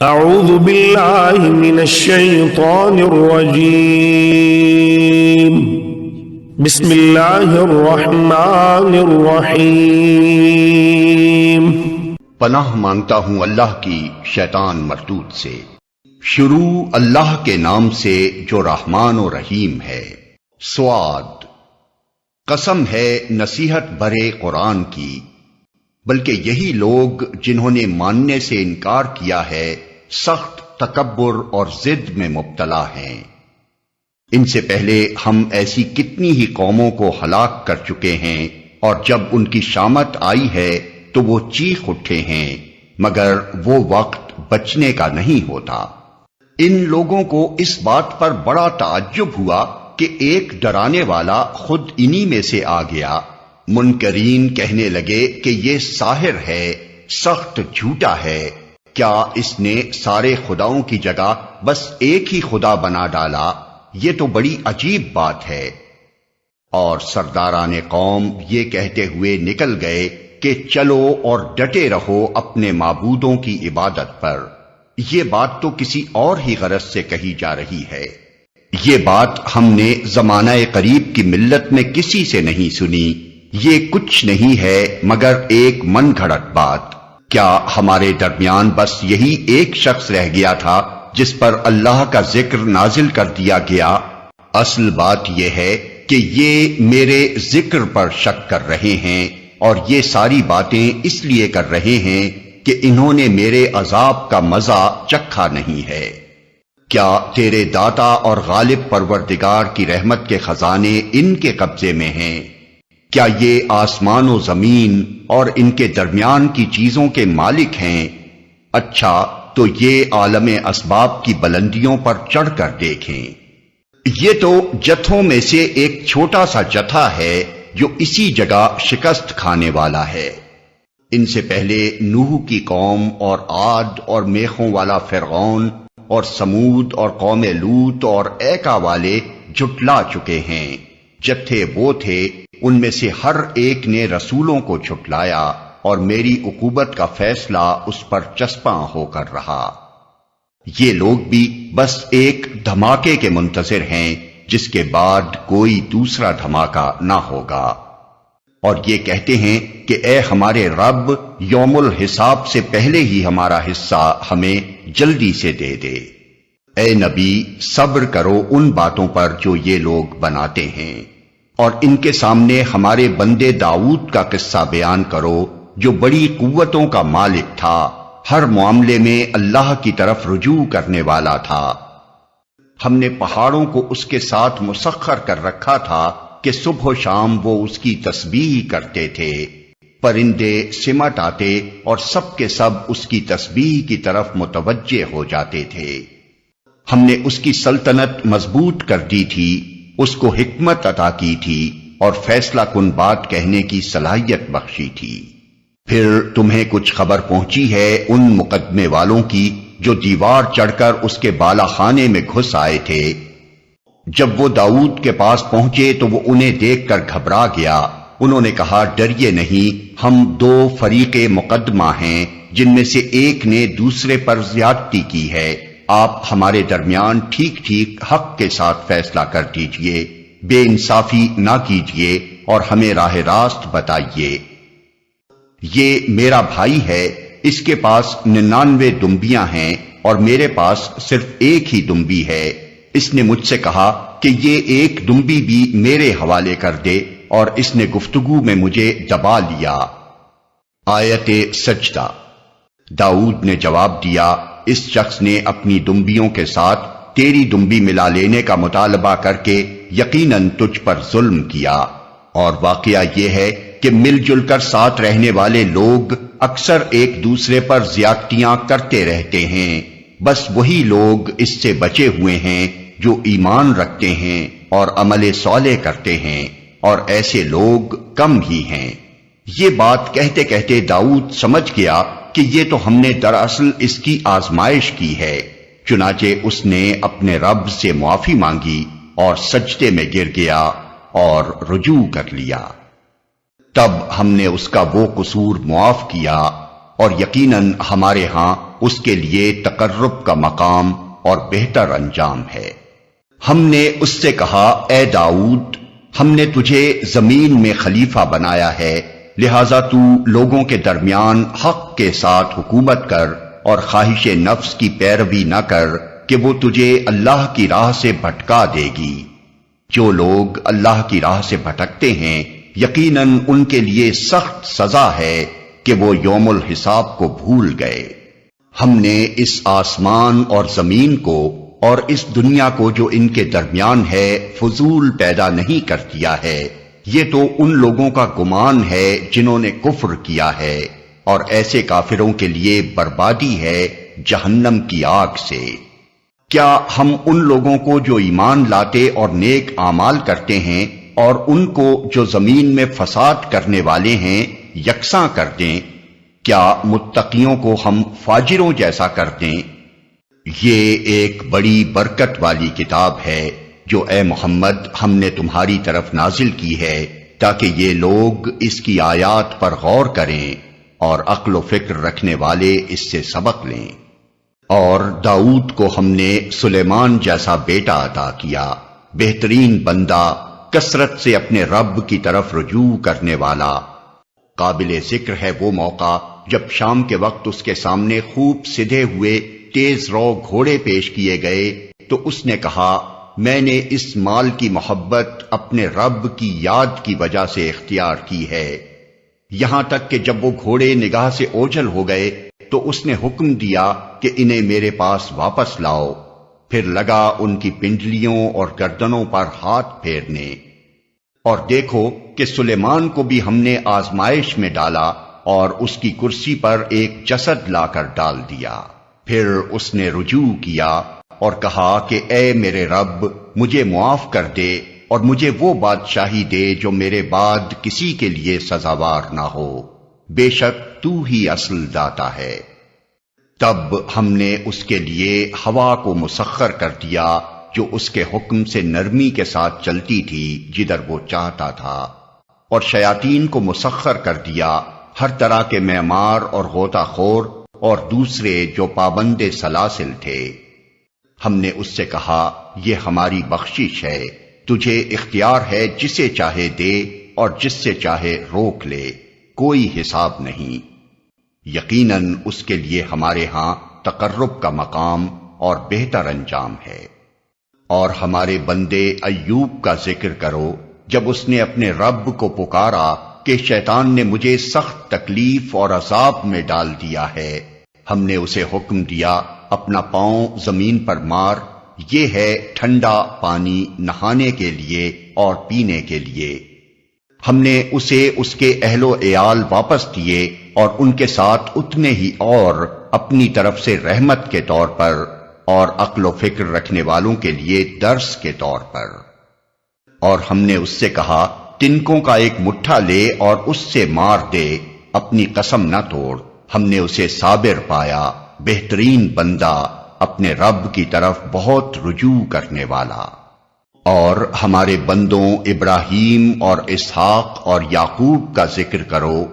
اعوذ باللہ من الشیطان الرجیم بسم اللہ الرحمن الرحیم۔ پناہ مانگتا ہوں اللہ کی شیطان مردود سے۔ شروع اللہ کے نام سے جو رحمان و رحیم ہے۔ سواد، قسم ہے نصیحت بھرے قرآن کی، بلکہ یہی لوگ جنہوں نے ماننے سے انکار کیا ہے سخت تکبر اور ضد میں مبتلا ہیں۔ ان سے پہلے ہم ایسی کتنی ہی قوموں کو ہلاک کر چکے ہیں، اور جب ان کی شامت آئی ہے تو وہ چیخ اٹھے ہیں، مگر وہ وقت بچنے کا نہیں ہوتا۔ ان لوگوں کو اس بات پر بڑا تعجب ہوا کہ ایک ڈرانے والا خود انہی میں سے آ گیا۔ منکرین کہنے لگے کہ یہ ساحر ہے، سخت جھوٹا ہے، کیا اس نے سارے خداؤں کی جگہ بس ایک ہی خدا بنا ڈالا؟ یہ تو بڑی عجیب بات ہے۔ اور سرداران قوم یہ کہتے ہوئے نکل گئے کہ چلو اور ڈٹے رہو اپنے معبودوں کی عبادت پر۔ یہ بات تو کسی اور ہی غرض سے کہی جا رہی ہے۔ یہ بات ہم نے زمانہ قریب کی ملت میں کسی سے نہیں سنی۔ یہ کچھ نہیں ہے مگر ایک من گھڑت بات۔ کیا ہمارے درمیان بس یہی ایک شخص رہ گیا تھا جس پر اللہ کا ذکر نازل کر دیا گیا؟ اصل بات یہ ہے کہ یہ میرے ذکر پر شک کر رہے ہیں، اور یہ ساری باتیں اس لیے کر رہے ہیں کہ انہوں نے میرے عذاب کا مزہ چکھا نہیں ہے۔ کیا تیرے داتا اور غالب پروردگار کی رحمت کے خزانے ان کے قبضے میں ہیں؟ کیا یہ آسمان و زمین اور ان کے درمیان کی چیزوں کے مالک ہیں؟ اچھا تو یہ عالم اسباب کی بلندیوں پر چڑھ کر دیکھیں۔ یہ تو جتھوں میں سے ایک چھوٹا سا جتھا ہے جو اسی جگہ شکست کھانے والا ہے۔ ان سے پہلے نوح کی قوم اور عاد اور میخوں والا فرعون اور سمود اور قوم لوط اور ایکا والے جھٹلا چکے ہیں۔ جتھے وہ تھے ان میں سے ہر ایک نے رسولوں کو جھٹلایا، اور میری عقوبت کا فیصلہ اس پر چسپاں ہو کر رہا۔ یہ لوگ بھی بس ایک دھماکے کے منتظر ہیں جس کے بعد کوئی دوسرا دھماکہ نہ ہوگا، اور یہ کہتے ہیں کہ اے ہمارے رب، یوم الحساب سے پہلے ہی ہمارا حصہ ہمیں جلدی سے دے دے۔ اے نبی، صبر کرو ان باتوں پر جو یہ لوگ بناتے ہیں، اور ان کے سامنے ہمارے بندے داؤد کا قصہ بیان کرو جو بڑی قوتوں کا مالک تھا، ہر معاملے میں اللہ کی طرف رجوع کرنے والا تھا۔ ہم نے پہاڑوں کو اس کے ساتھ مسخر کر رکھا تھا کہ صبح و شام وہ اس کی تسبیح کرتے تھے۔ پرندے سمٹ آتے اور سب کے سب اس کی تسبیح کی طرف متوجہ ہو جاتے تھے۔ ہم نے اس کی سلطنت مضبوط کر دی تھی، اس کو حکمت عطا کی تھی، اور فیصلہ کن بات کہنے کی صلاحیت بخشی تھی۔ پھر تمہیں کچھ خبر پہنچی ہے ان مقدمے والوں کی جو دیوار چڑھ کر اس کے بالا خانے میں گھس آئے تھے۔ جب وہ داؤد کے پاس پہنچے تو وہ انہیں دیکھ کر گھبرا گیا۔ انہوں نے کہا، ڈریے نہیں، ہم دو فریق مقدمہ ہیں جن میں سے ایک نے دوسرے پر زیادتی کی ہے۔ آپ ہمارے درمیان ٹھیک ٹھیک حق کے ساتھ فیصلہ کر دیجئے، بے انصافی نہ کیجئے، اور ہمیں راہ راست بتائیے۔ یہ میرا بھائی ہے، اس کے پاس 99 دمبیاں ہیں اور میرے پاس صرف ایک ہی دمبی ہے۔ اس نے مجھ سے کہا کہ یہ ایک دمبی بھی میرے حوالے کر دے، اور اس نے گفتگو میں مجھے دبا لیا۔ آیت سجدہ۔ داؤد نے جواب دیا، اس شخص نے اپنی دمبیوں کے ساتھ تیری دمبی ملا لینے کا مطالبہ کر کے یقیناً تجھ پر ظلم کیا، اور واقعہ یہ ہے کہ مل جل کر ساتھ رہنے والے لوگ اکثر ایک دوسرے پر زیادتیاں کرتے رہتے ہیں۔ بس وہی لوگ اس سے بچے ہوئے ہیں جو ایمان رکھتے ہیں اور عمل صالح کرتے ہیں، اور ایسے لوگ کم ہی ہیں۔ یہ بات کہتے کہتے داؤد سمجھ گیا کہ یہ تو ہم نے دراصل اس کی آزمائش کی ہے، چنانچہ اس نے اپنے رب سے معافی مانگی اور سجدے میں گر گیا اور رجوع کر لیا۔ تب ہم نے اس کا وہ قصور معاف کیا اور یقیناً ہمارے ہاں اس کے لیے تقرب کا مقام اور بہتر انجام ہے۔ ہم نے اس سے کہا، اے داؤد، ہم نے تجھے زمین میں خلیفہ بنایا ہے، لہذا تو لوگوں کے درمیان حق کے ساتھ حکومت کر اور خواہش نفس کی پیروی نہ کر کہ وہ تجھے اللہ کی راہ سے بھٹکا دے گی۔ جو لوگ اللہ کی راہ سے بھٹکتے ہیں یقیناً ان کے لیے سخت سزا ہے کہ وہ یوم الحساب کو بھول گئے۔ ہم نے اس آسمان اور زمین کو اور اس دنیا کو جو ان کے درمیان ہے فضول پیدا نہیں کر دیا ہے، یہ تو ان لوگوں کا گمان ہے جنہوں نے کفر کیا ہے، اور ایسے کافروں کے لیے بربادی ہے جہنم کی آگ سے۔ کیا ہم ان لوگوں کو جو ایمان لاتے اور نیک اعمال کرتے ہیں اور ان کو جو زمین میں فساد کرنے والے ہیں یکساں کر دیں؟ کیا متقیوں کو ہم فاجروں جیسا کر دیں؟ یہ ایک بڑی برکت والی کتاب ہے جو اے محمد ہم نے تمہاری طرف نازل کی ہے تاکہ یہ لوگ اس کی آیات پر غور کریں اور عقل و فکر رکھنے والے اس سے سبق لیں۔ اور داؤد کو ہم نے سلیمان جیسا بیٹا عطا کیا، بہترین بندہ، کثرت سے اپنے رب کی طرف رجوع کرنے والا۔ قابل ذکر ہے وہ موقع جب شام کے وقت اس کے سامنے خوب سدھے ہوئے تیز رو گھوڑے پیش کیے گئے تو اس نے کہا، میں نے اس مال کی محبت اپنے رب کی یاد کی وجہ سے اختیار کی ہے۔ یہاں تک کہ جب وہ گھوڑے نگاہ سے اوجھل ہو گئے تو اس نے حکم دیا کہ انہیں میرے پاس واپس لاؤ، پھر لگا ان کی پنڈلیوں اور گردنوں پر ہاتھ پھیرنے۔ اور دیکھو کہ سلیمان کو بھی ہم نے آزمائش میں ڈالا اور اس کی کرسی پر ایک جسد لا کر ڈال دیا۔ پھر اس نے رجوع کیا اور کہا کہ اے میرے رب، مجھے معاف کر دے اور مجھے وہ بادشاہی دے جو میرے بعد کسی کے لیے سزاوار نہ ہو، بے شک تو ہی اصل داتا ہے۔ تب ہم نے اس کے لیے ہوا کو مسخر کر دیا جو اس کے حکم سے نرمی کے ساتھ چلتی تھی جدھر وہ چاہتا تھا، اور شیاطین کو مسخر کر دیا، ہر طرح کے معمار اور غوطہ خور اور دوسرے جو پابند سلاسل تھے۔ ہم نے اس سے کہا، یہ ہماری بخشش ہے، تجھے اختیار ہے جسے چاہے دے اور جس سے چاہے روک لے، کوئی حساب نہیں۔ یقیناً اس کے لیے ہمارے ہاں تقرب کا مقام اور بہتر انجام ہے۔ اور ہمارے بندے ایوب کا ذکر کرو، جب اس نے اپنے رب کو پکارا کہ شیطان نے مجھے سخت تکلیف اور عذاب میں ڈال دیا ہے، ہم نے اسے حکم دیا، اپنا پاؤں زمین پر مار، یہ ہے ٹھنڈا پانی نہانے کے لیے اور پینے کے لیے۔ ہم نے اسے اس کے اہل و عیال واپس دیے اور ان کے ساتھ اتنے ہی اور اپنی طرف سے رحمت کے طور پر اور عقل و فکر رکھنے والوں کے لیے درس کے طور پر۔ اور ہم نے اس سے کہا، تنکوں کا ایک مٹھا لے اور اس سے مار دے، اپنی قسم نہ توڑ۔ ہم نے اسے صابر پایا، بہترین بندہ، اپنے رب کی طرف بہت رجوع کرنے والا۔ اور ہمارے بندوں ابراہیم اور اسحاق اور یعقوب کا ذکر کرو،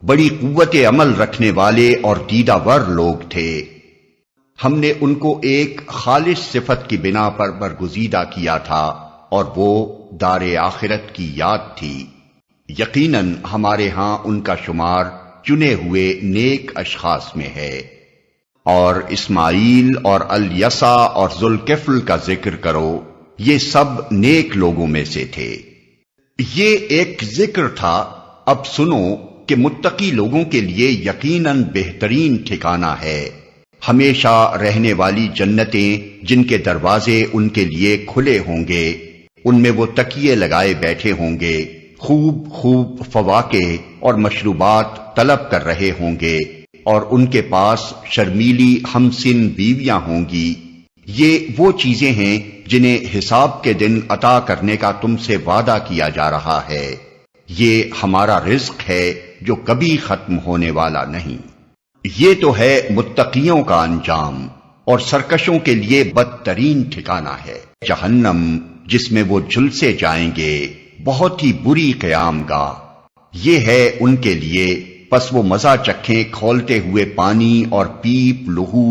بڑی قوت عمل رکھنے والے اور دیدہ ور لوگ تھے۔ ہم نے ان کو ایک خالص صفت کی بنا پر برگزیدہ کیا تھا اور وہ دار آخرت کی یاد تھی۔ یقیناً ہمارے ہاں ان کا شمار چنے ہوئے نیک اشخاص میں ہے۔ اور اسماعیل اور الیسع اور ذوالکفل کا ذکر کرو، یہ سب نیک لوگوں میں سے تھے۔ یہ ایک ذکر تھا، اب سنو کہ متقی لوگوں کے لیے یقیناً بہترین ٹھکانہ ہے، ہمیشہ رہنے والی جنتیں جن کے دروازے ان کے لیے کھلے ہوں گے، ان میں وہ تکیے لگائے بیٹھے ہوں گے، خوب خوب فواکہ اور مشروبات طلب کر رہے ہوں گے، اور ان کے پاس شرمیلی ہمسن بیویاں ہوں گی۔ یہ وہ چیزیں ہیں جنہیں حساب کے دن عطا کرنے کا تم سے وعدہ کیا جا رہا ہے، یہ ہمارا رزق ہے جو کبھی ختم ہونے والا نہیں۔ یہ تو ہے متقیوں کا انجام، اور سرکشوں کے لیے بدترین ٹھکانہ ہے جہنم، جس میں وہ جھلسے جائیں گے، بہت ہی بری قیام گاہ۔ یہ ہے ان کے لیے پس وہ مزہ چکھیں کھولتے ہوئے پانی اور پیپ لہو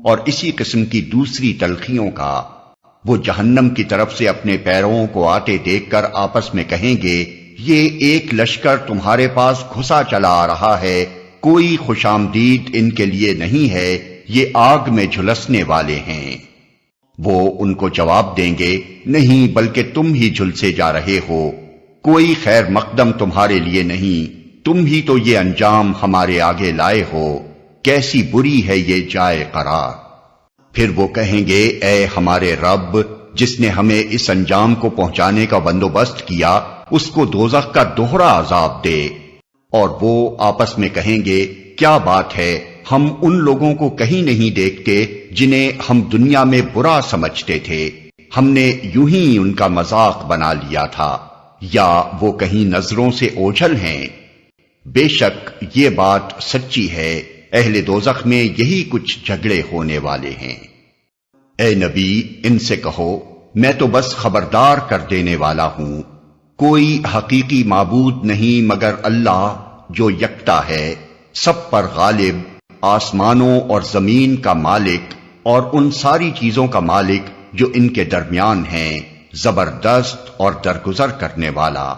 اور اسی قسم کی دوسری تلخیوں کا۔ وہ جہنم کی طرف سے اپنے پیروں کو آتے دیکھ کر آپس میں کہیں گے، یہ ایک لشکر تمہارے پاس گھسا چلا آ رہا ہے، کوئی خوش آمدید ان کے لیے نہیں ہے، یہ آگ میں جھلسنے والے ہیں۔ وہ ان کو جواب دیں گے، نہیں بلکہ تم ہی جھلسے جا رہے ہو، کوئی خیر مقدم تمہارے لیے نہیں، تم ہی تو یہ انجام ہمارے آگے لائے ہو، کیسی بری ہے یہ جائے قرار۔ پھر وہ کہیں گے، اے ہمارے رب، جس نے ہمیں اس انجام کو پہنچانے کا بندوبست کیا، اس کو دوزخ کا دوہرا عذاب دے۔ اور وہ آپس میں کہیں گے، کیا بات ہے، ہم ان لوگوں کو کہیں نہیں دیکھتے جنہیں ہم دنیا میں برا سمجھتے تھے، ہم نے یوں ہی ان کا مذاق بنا لیا تھا، یا وہ کہیں نظروں سے اوجھل ہیں۔ بے شک یہ بات سچی ہے، اہل دوزخ میں یہی کچھ جھگڑے ہونے والے ہیں۔ اے نبی، ان سے کہو، میں تو بس خبردار کر دینے والا ہوں، کوئی حقیقی معبود نہیں مگر اللہ جو یکتا ہے، سب پر غالب، آسمانوں اور زمین کا مالک اور ان ساری چیزوں کا مالک جو ان کے درمیان ہیں، زبردست اور درگزر کرنے والا۔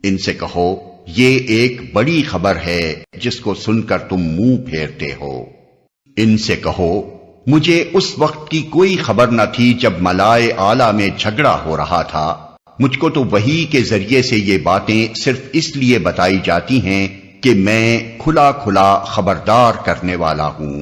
ان سے کہو، یہ ایک بڑی خبر ہے جس کو سن کر تم منہ پھیرتے ہو۔ ان سے کہو، مجھے اس وقت کی کوئی خبر نہ تھی جب ملائے اعلیٰ میں جھگڑا ہو رہا تھا، مجھ کو تو وحی کے ذریعے سے یہ باتیں صرف اس لیے بتائی جاتی ہیں کہ میں کھلا کھلا خبردار کرنے والا ہوں۔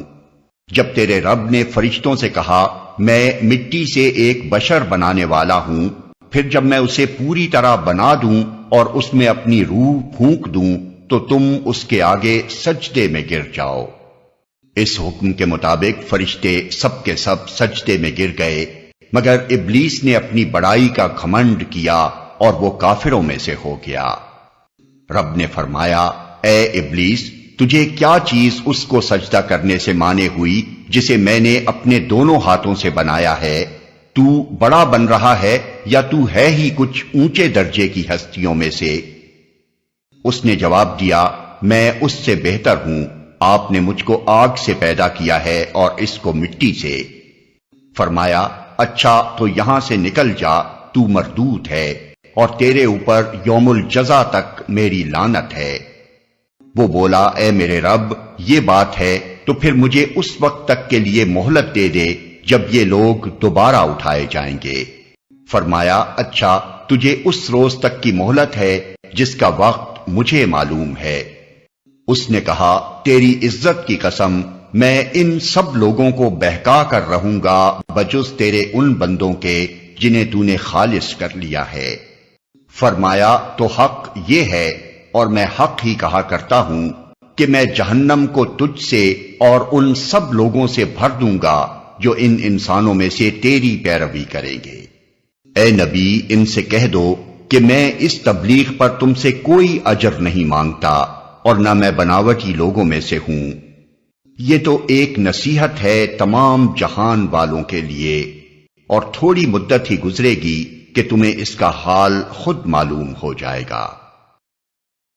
جب تیرے رب نے فرشتوں سے کہا، میں مٹی سے ایک بشر بنانے والا ہوں، پھر جب میں اسے پوری طرح بنا دوں اور اس میں اپنی روح پھونک دوں تو تم اس کے آگے سجدے میں گر جاؤ۔ اس حکم کے مطابق فرشتے سب کے سب سجدے میں گر گئے، مگر ابلیس نے اپنی بڑائی کا گھمنڈ کیا اور وہ کافروں میں سے ہو گیا۔ رب نے فرمایا، اے ابلیس، تجھے کیا چیز اس کو سجدہ کرنے سے مانے ہوئی جسے میں نے اپنے دونوں ہاتھوں سے بنایا ہے؟ تو بڑا بن رہا ہے یا تو ہے ہی کچھ اونچے درجے کی ہستیوں میں سے؟ اس نے جواب دیا، میں اس سے بہتر ہوں، آپ نے مجھ کو آگ سے پیدا کیا ہے اور اس کو مٹی سے۔ فرمایا، اچھا تو یہاں سے نکل جا، تو مردود ہے اور تیرے اوپر یوم الجزا تک میری لعنت ہے۔ وہ بولا، اے میرے رب، یہ بات ہے تو پھر مجھے اس وقت تک کے لیے مہلت دے دے جب یہ لوگ دوبارہ اٹھائے جائیں گے۔ فرمایا، اچھا تجھے اس روز تک کی مہلت ہے جس کا وقت مجھے معلوم ہے۔ اس نے کہا، تیری عزت کی قسم، میں ان سب لوگوں کو بہکا کر رہوں گا بجز تیرے ان بندوں کے جنہیں تو نے خالص کر لیا ہے۔ فرمایا، تو حق یہ ہے اور میں حق ہی کہا کرتا ہوں کہ میں جہنم کو تجھ سے اور ان سب لوگوں سے بھر دوں گا جو ان انسانوں میں سے تیری پیروی کریں گے۔ اے نبی، ان سے کہہ دو کہ میں اس تبلیغ پر تم سے کوئی اجر نہیں مانگتا اور نہ میں بناوٹی لوگوں میں سے ہوں، یہ تو ایک نصیحت ہے تمام جہان والوں کے لیے، اور تھوڑی مدت ہی گزرے گی کہ تمہیں اس کا حال خود معلوم ہو جائے گا۔